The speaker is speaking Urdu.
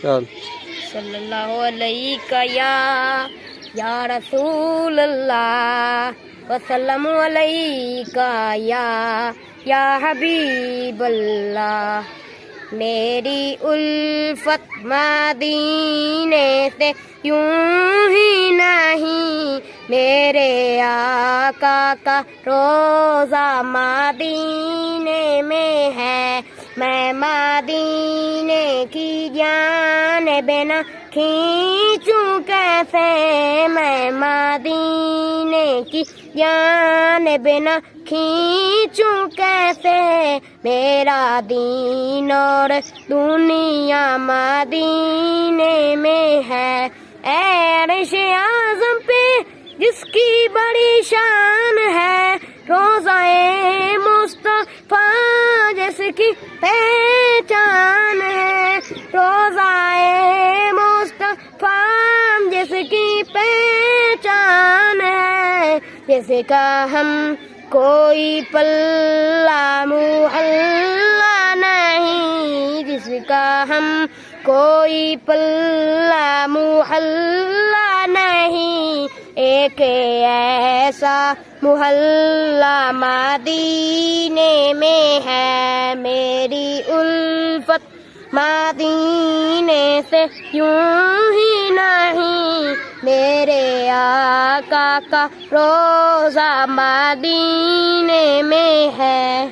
چل صلی اللہ علیہ یا رسول اللہ وسلم علیکہ یا حبیب اللہ. میری الفت مدینے سے یوں ہی نہیں، میرے آقا کا روزہ مدینے میں ہے. میں مدینے کی جانب نہ کھینچوں کیسے، میں مدینے کی جانب نہ کھینچوں کیسے. میرا دین اور دنیا مدینے میں ہے. اے عرش اعظم پہ جس کی بڑی شان ہے، روضہ مصطفیٰ جس کی پہچان ہے. روضہ مصطفیٰ جس کی پہچان ہے، جس کا ہم کوئی پلہ محلہ نہیں، جس کا ہم کوئی پلہ محلہ نہیں. ایک ایسا محلہ مدینے میں ہے. میری الفت مدینے سے یوں ہی نہیں، میرے آقا کا روضہ مدینے میں ہے.